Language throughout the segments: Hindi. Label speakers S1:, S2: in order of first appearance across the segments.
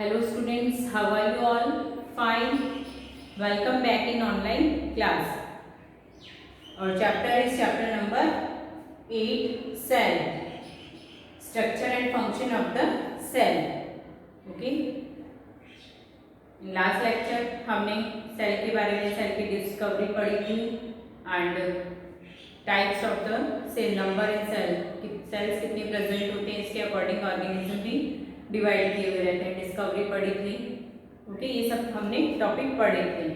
S1: Hello students, how are you all? Fine. Welcome back in online class. Our chapter is chapter number 8, cell. Structure and function of the cell. Okay. In last lecture हमने सेल के बारे में सेल की डिस्कवरी पढ़ी थी and types of the cell number in cell, cells कितने प्रेजेंट होते हैं इसके अकॉर्डिंग ऑर्गेनिज्म भी डिवाइड किए हुए रहते हैं, डिस्कवरी पढ़ी थी। ओके, ये सब हमने टॉपिक पढ़े थे।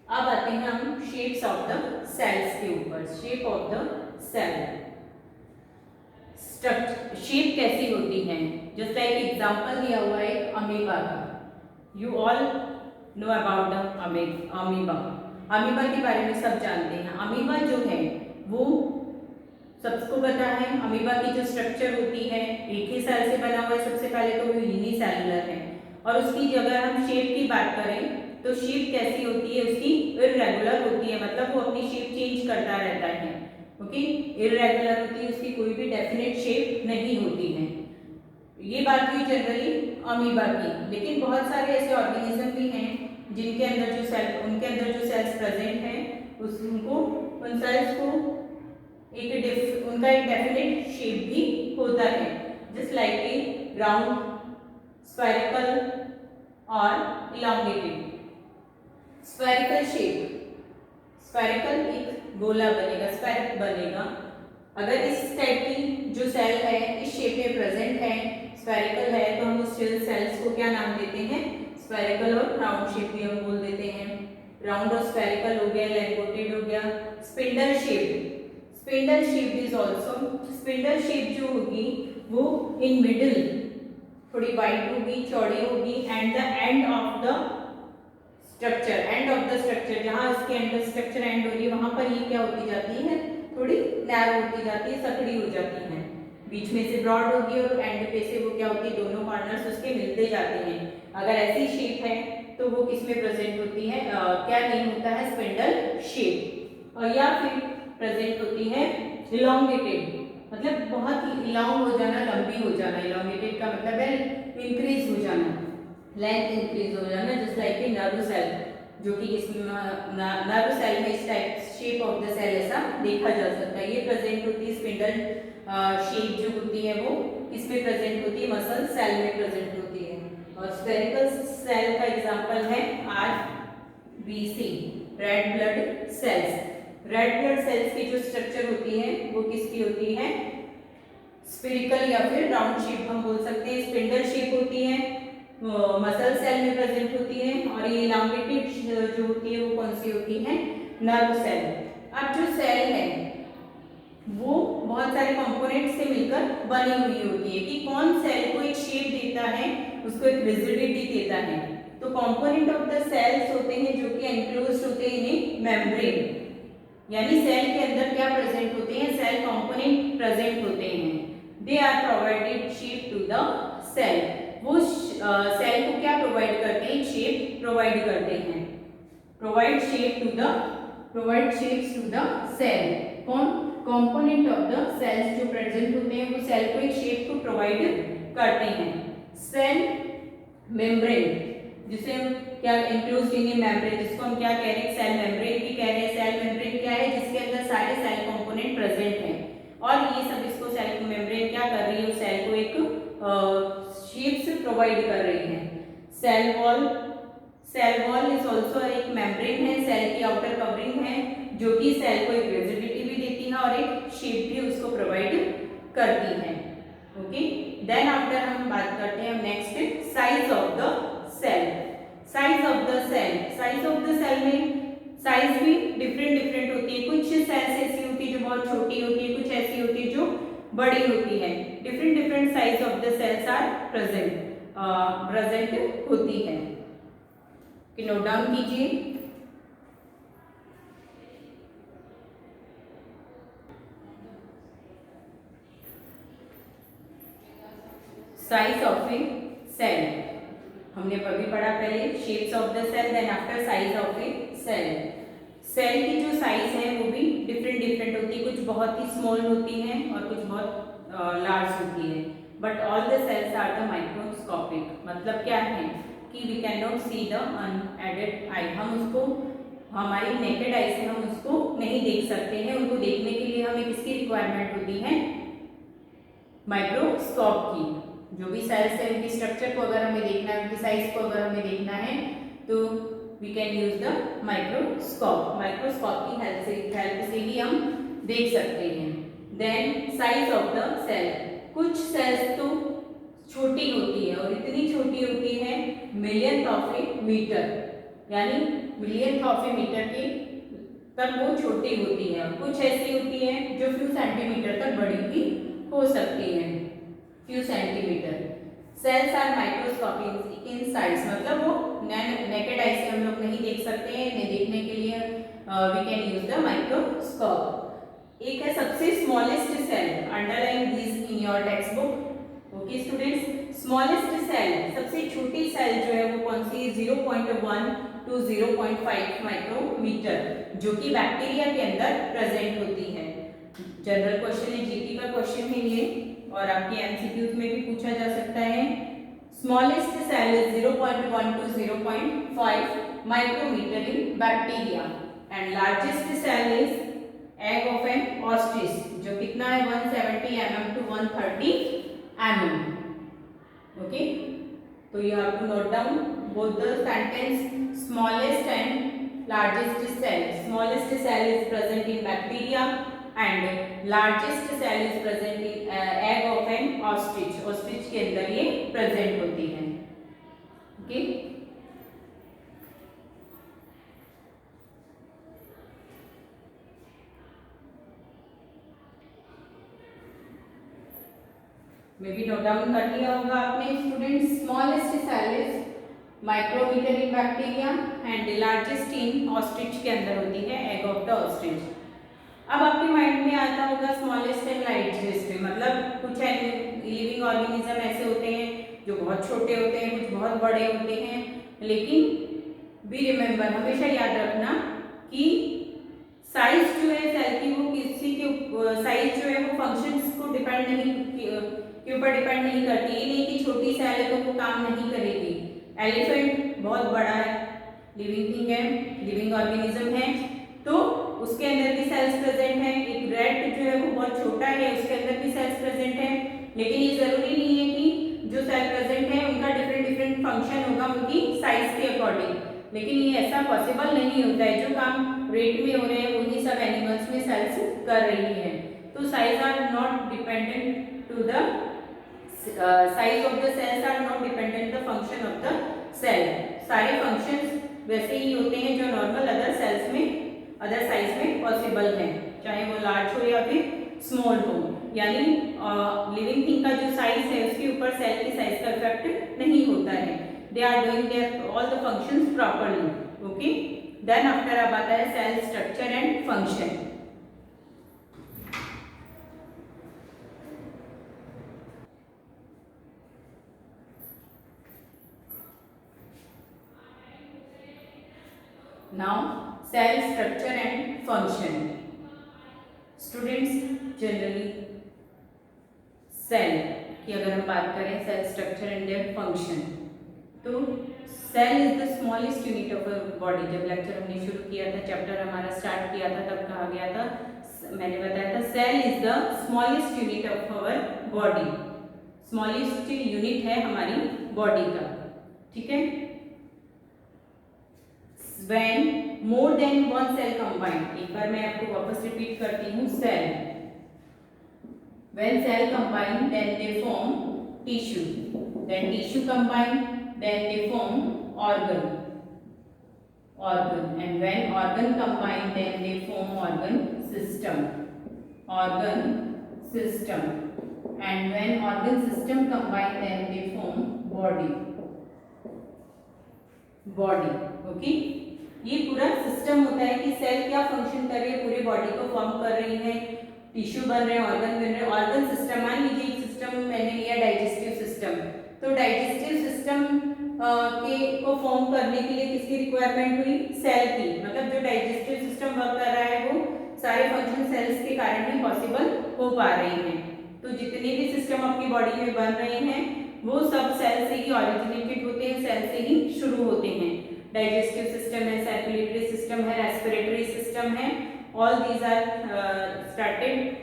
S1: अब आते हैं हम शेप्स ऑफ द सेल्स के ऊपर। Shape of the cell, shape कैसी होती है, जस्ट लाइक एग्जांपल दिया हुआ है अमीबा का। You all know about the amoeba. Amoeba के बारे में सब जानते हैं। अमीबा जो है वो सबको पता है, अमीबा की जो स्ट्रक्चर होती है एक ही सेल से बना हुआ है। सबसे पहले तो वो यूनिसेलुलर है और उसकी अगर हम शेप की बात करें तो शेप कैसी होती है, उसकी इररेगुलर होती है, मतलब वो अपनी शेप चेंज करता रहता है। ओके, इररेगुलर होती है, उसकी कोई भी डेफिनेट शेप नहीं होती है। ये बात हुई जनरली अमीबा की, लेकिन बहुत सारे ऐसे ऑर्गेनिज्म भी हैं जिनके अंदर जो सेल, उनके अंदर जो सेल्स प्रेजेंट हैं उनको, उन सेल्स को उनका एक डेफिनेट शेप भी होता है, just like A round, spherical और इलांगेटेड। स्फेरिकल शेप, स्फेरिकल एक गोला बनेगा, स्फेरिक बनेगा। अगर इस टाइप की जो सेल है इस शेप में प्रेजेंट है, स्फेरिकल है, तो हम उस सेल्स को क्या नाम देते हैं, स्फेरिकल और राउंड शेप भी हम बोल देते हैं। राउंड और स्फेरिकल हो गया, इलांगेटेड हो गया। Spindle shape, spindle shape is also, spindle shape जो होगी वो इन मिडिल थोड़ी वाइड होगी, चौड़ी होगी, and the end of the structure, end of the structure, जहां इसके एंड स्ट्रक्चर एंड हो रही है वहां पर ये क्या होती जाती है, थोड़ी नैरो होती जाती है, सकड़ी हो जाती है। बीच में से ब्रॉड होगी और एंड पे से वो क्या होती है, दोनों कॉर्नर्स उसके मिलते जाते हैं। अगर ऐसी शेप है तो वो किस में प्रेजेंट होती है, क्या नेम होता है, स्पिंडल शेप। और या फिर प्रेजेंट होती है इलांगेटेड, मतलब बहुत ही इलांग हो जाना, लंबी हो जाना। इलांगेटेड का मतलब है इंक्रीज हो जाना, लेंथ इंक्रीज हो जाना, just like a nerve cell, जो कि इस नर्व सेल में इस type shape of the cell ऐसा देखा जा सकता है। ये प्रेजेंट होती है स्पिंडल शेप जो होती है वो इसमें प्रेजेंट होती है, मसल सेल में प्रेजेंट होती है। और स्फेरिकल सेल का एग्जांपल है RBC, red blood cells. Red blood cells की जो स्ट्रक्चर होती है वो किसकी होती है, स्फेरिकल या फिर राउंड शेप हम बोल सकते हैं। स्पिंडल शेप होती है, मसल सेल में प्रेजेंट होती है, और ये इलांगेटेड जो होती है वो कौन सी होती है, नर्व सेल। अब जो सेल है वो बहुत सारे कंपोनेंट से मिलकर बनी हुई होती है कि कौन सेल को एक शेप देता है, उसको एक विजिबिलिटी देता है। तो कंपोनेंट ऑफ द सेल्स होते हैं जो कि एनक्लोज्ड होते हैं इन मेम्ब्रेन, यानी सेल के अंदर क्या प्रेजेंट होते हैं, सेल कंपोनेंट प्रेजेंट होते हैं। They are provided shape to the cell, वो सेल को क्या प्रोवाइड करते हैं, शेप प्रोवाइड करते हैं। Provide shape to the, provide shapes to the cell. कौन, कंपोनेंट ऑफ द सेल्स जो प्रेजेंट होते हैं वो सेल को एक शेप को प्रोवाइड करते हैं। सेल मेम्ब्रेन, जिसे हम क्या इंक्लूड इन मेम्ब्रेन, जिसको हम क्या कह रहे हैं, सेल मेम्ब्रेन भी कह रहे हैं। सेल मेम्ब्रेन क्या है, जिसके अंदर सारे सेल कंपोनेंट प्रेजेंट हैं, और ये सब इसको सेल मेम्ब्रेन क्या कर रही है, सेल को एक शेप्स प्रोवाइड कर रही है। Cell wall, cell wall is also एक मेम्ब्रेन है, सेल की आउटर कवरिंग है जो कि सेल को एक विजिबिलिटी भी देती है और एक शेप भी उसको प्रोवाइड करती है। ओके, देन आफ्टर हम बात करते हैं next, size of the cell. Size of the cell, size of the cell में साइज भी डिफरेंट डिफरेंट होती है। कुछ सेल्स ऐसी होती है जो बहुत छोटी होती है, कुछ ऐसी होती है जो बड़ी होती है। Different different size of the cells are present होती है, कि नोट डाउन कीजिए। साइज ऑफ ए सेल हमने अभी पढ़ा, पहले shapes of the cell, then after size of a cell. Cell की जो साइज है वो भी डिफरेंट डिफरेंट होती है, कुछ बहुत ही स्मॉल होती है और कुछ बहुत लार्ज होती है। But all the cells are the microscopic. मतलब क्या है कि we can not see the unaided eye, हम उसको हमारी नेकेड आई से हम उसको नहीं देख सकते हैं। उनको देखने के लिए हमें किसकी रिक्वायरमेंट होती है? माइक्रोस्कोप की। जो भी सेल्स है उनकी स्ट्रक्चर को अगर हमें देखना है, उनकी साइज को अगर हमें देखना है तो we can use the microscope. Microscope की हेल्प से ही हम देख सकते हैं। Then size of the cell, कुछ सेल्स तो छोटी होती है और इतनी छोटी होती है मिलियन ऑफ ए मीटर, यानी मिलियन ऑफ ए मीटर की तक वो छोटी होती है। कुछ ऐसी होती है जो फ्यू सेंटीमीटर तक बड़ी भी हो सकती है, few centimetre. Cells are microscopic in size, मतलब वो नेकेड आई से हम लोग नहीं देख सकते हैं। इन्हें देखने के लिए we can use the microscope. एक है सबसे smallest cell, underline this in your text book. Okay students, smallest cell, सबसे छोटी सेल जो है वो कौन सी? 0.1 to 0.5 माइक्रोमीटर, जो कि बैक्टीरिया के अंदर प्रेजेंट होती है। जनरल क्वेश्चन है, जीके का क्वेश्चन है ये, और आपके एमसीक्यूज में भी पूछा जा सकता है। Smallest cell is 0.1 to 0.5 micrometre in bacteria and largest cell is egg of an ostrich, जो कितना है? 170 mm to 130 mm। ओके, तो you have to note down both the sentence, smallest and largest cell. Smallest cell is present in bacteria and largest cell is present in egg of an ostrich. Ostrich के अंदर ये present होती है। Okay? May be note down कर लिया होगा आपने students. Smallest cell is micrometre in bacteria and largest in ostrich के अंदर होती है एग ऑफ द ऑस्ट्रिच। अब आपके माइंड में आता होगा स्मॉलेस्ट एंड लार्जेस्ट, मतलब कुछ लिविंग ऑर्गेनिज्म ऐसे होते हैं जो बहुत छोटे होते हैं, कुछ बहुत बड़े होते हैं, लेकिन बी रिमेंबर, हमेशा याद रखना कि साइज जो है सेल की वो किसी के साइज जो है वो फंक्शंस को डिपेंड नहीं के ऊपर डिपेंड नहीं करती। ये नहीं कि छोटी सेल है तो वो काम नहीं करेगी। एलिफेंट बहुत बड़ा है, लिविंग थिंग है, लिविंग ऑर्गेनिज्म है, तो उसके अंदर भी सेल्स प्रेजेंट है। एक रैट जो है वो बहुत छोटा है, उसके अंदर भी सेल्स प्रेजेंट है, लेकिन ये जरूरी नहीं है कि जो सेल प्रेजेंट है उनका डिफरेंट फंक्शन होगा उनकी साइज के अकॉर्डिंग, लेकिन ये ऐसा पॉसिबल नहीं होता है। जो काम रेट में हो रहे हैं वही सब एनिमल्स में सेल्स कर रही है। तो size are not dependent to the size of the cells are not dependent the function of the cell. सारे फंक्शंस वैसे ही होते हैं जो नॉर्मल अदर सेल्स में, अदर साइज में पॉसिबल है, चाहे वो लार्ज हो या फिर स्मॉल हो। यानी लिविंग थिंग का जो साइज है उसके ऊपर सेल की साइज का इफेक्ट नहीं होता है। They are doing their all the functions properly. Okay, then after अब आता है cell structure and function. Now cell structure and function. Students, generally cell की अगर हम बात करें, cell structure and their function, तो cell is the smallest unit of our body. जब लेक्चर हमने शुरू किया था, चैप्टर हमारा स्टार्ट किया था, तब कहा गया था, मैंने बताया था cell is the smallest unit of our body. Smallest unit है हमारी बॉडी का, ठीक है। When more than one cell combine, एक बार मैं आपको वापस रिपीट करती हूँ, cell, when cell combine then they form tissue, then tissue combine then they form organ, and when organ combine then they form organ system, and when organ system combine then they form body। Okay, ये पूरा सिस्टम होता है कि सेल क्या फंक्शन कर रही है, पूरी बॉडी को फॉर्म कर रही है, टिश्यू बन रहे हैं, ऑर्गन बन रहे हैं। ऑर्गन सिस्टम, मान लीजिए एक सिस्टम मैंने लिया डाइजेस्टिव सिस्टम, तो डाइजेस्टिव सिस्टम के को फॉर्म करने के लिए किसकी रिक्वायरमेंट हुई? सेल की। मतलब जो डाइजेस्टिव सिस्टम वर्क कर रहा है वो सारे फंक्शन सेल्स के कारण ही पॉसिबल हो पा रहे हैं। तो जितने भी सिस्टम आपकी बॉडी में बन रहे हैं वो सब सेल से ही ऑरिजिनेटेड होते हैं, सेल से ही शुरू होते हैं। डाइजेस्टिव सिस्टम है, सर्कुलेटरी सिस्टम है, रेस्पिरेटरी सिस्टम है, all these are started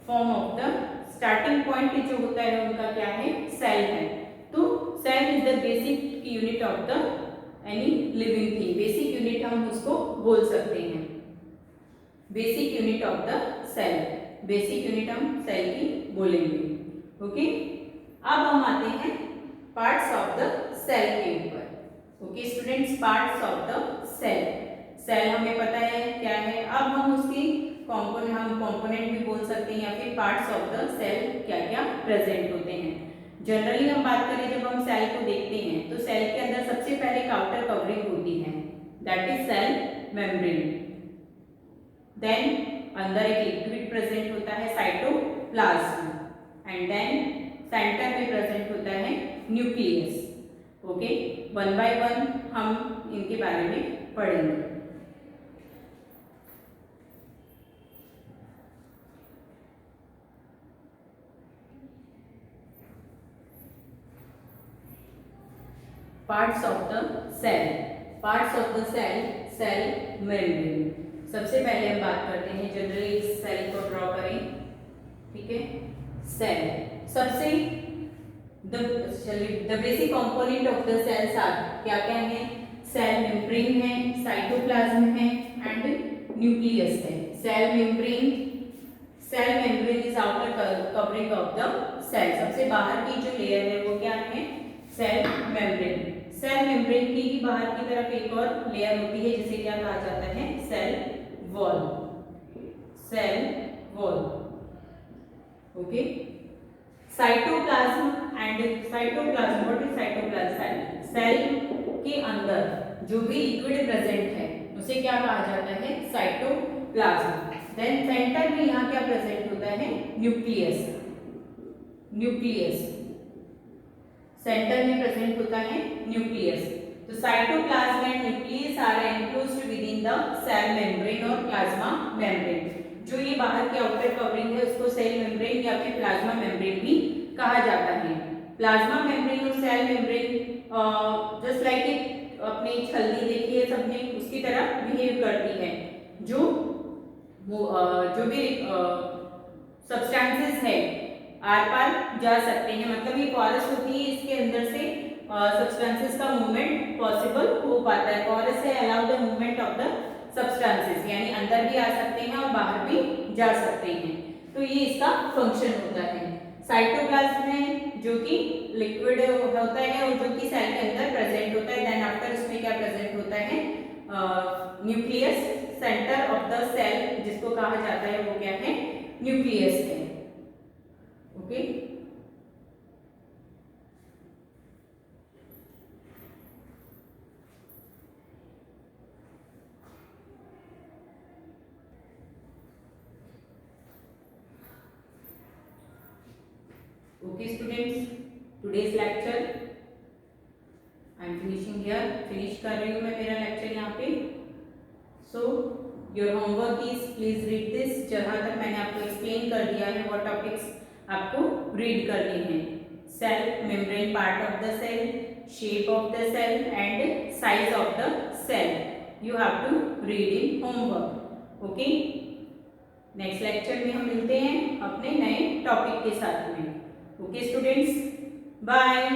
S1: form of the starting point जो होता है उनका क्या है, सेल है। तो cell is the basic unit of the any living thing, basic unit हम उसको बोल सकते हैं, basic unit of the cell, basic unit हम सेल की बोलेंगे। ओके, अब हम आते हैं पार्ट्स ऑफ द सेल के ऊपर। Okay students, parts of the cell, cell हमें पता है क्या है। अब हम उसकी कंपोनेंट भी बोल सकते हैं या फिर पार्ट्स ऑफ द सेल क्या क्या प्रेजेंट होते हैं। जनरली हम बात करें जब हम सेल को देखते हैं तो सेल के अंदर सबसे पहले आउटर कवरिंग होती है, that is cell membrane. Then अंदर एक लिक्विड प्रेजेंट होता है साइटोप्लाज्म, एंड देन सेंटर में प्रेजेंट होता है nucleus. Okay, one by one हम इनके बारे में पढ़ेंगे। Parts of the cell, parts of the cell, cell membrane. सबसे पहले हम बात करते हैं, जनरली इस सेल को ड्रॉ करें, ठीक है। सेल सबसे the basic component of the cells are क्या क्या है, सेल मेम्ब्रेन है, साइटोप्लाज्म है एंड न्यूक्लियस है। Cell membrane, cell membrane is outer covering of the cell, सबसे बाहर की जो लेयर है वो क्या है, सेल मेम्ब्रेन। सेल मेम्ब्रेन की ही बाहर की तरफ एक और लेयर होती है जिसे क्या कहा जाता है, cell wall, cell wall. Okay, cytoplasm and cytoplasm, what is cytoplasm, cell के अंदर जो भी लिक्विड प्रेजेंट है उसे क्या कहा जाता है, साइटोप्लाज्म। देन सेंटर में यहाँ क्या प्रेजेंट होता है, न्यूक्लियस, न्यूक्लियस सेंटर में प्रेजेंट होता है न्यूक्लियस। तो cytoplasm and nucleus are enclosed within the cell membrane और प्लाज्मा मेम्ब्रेन। जो ये बाहर की आउटर कवरिंग है उसको सेल मेम्ब्रेन या फिर प्लाज्मा मेम्ब्रेन भी कहा जाता है। प्लाज्मा मेम्ब्रेन और सेल मेम्ब्रेन जस्ट लाइक अपनी छलनी देखी है सबने, उसकी तरह बिहेव करती है। जो भी सब्सटेंसेस है आर पार जा सकते हैं, मतलब ये पोरस होती है, इसके अंदर से सब्सटेंसेस का मूवमेंट पॉसिबल हो पाता है। पोरस है allow the movement of the substances, यानी अंदर भी आ सकते हैं और बाहर भी जा सकते हैं। तो ये इसका फंक्शन होता है। साइटोप्लाज्म में जो कि लिक्विड होता है और जो कि सेल के अंदर प्रेजेंट होता है। देन आफ्टर उसमें क्या प्रेजेंट होता है, nucleus, centre of the cell जिसको कहा जाता है वो क्या है, न्यूक्लियस है। Okay, okay students, today's lecture I am finishing here, finish कर रही हूँ मैं मेरा लेक्चर यहाँ पे। So your homework is please read this. जहाँ तक मैंने आपको एक्सप्लेन कर दिया है वो टॉपिक्स आपको रीड करने हैं। Cell membrane, part of the cell, shape of the cell and size of the cell you have to read in homework. Okay, next lecture में हम मिलते हैं अपने नए टॉपिक के साथ में। Okay students, bye.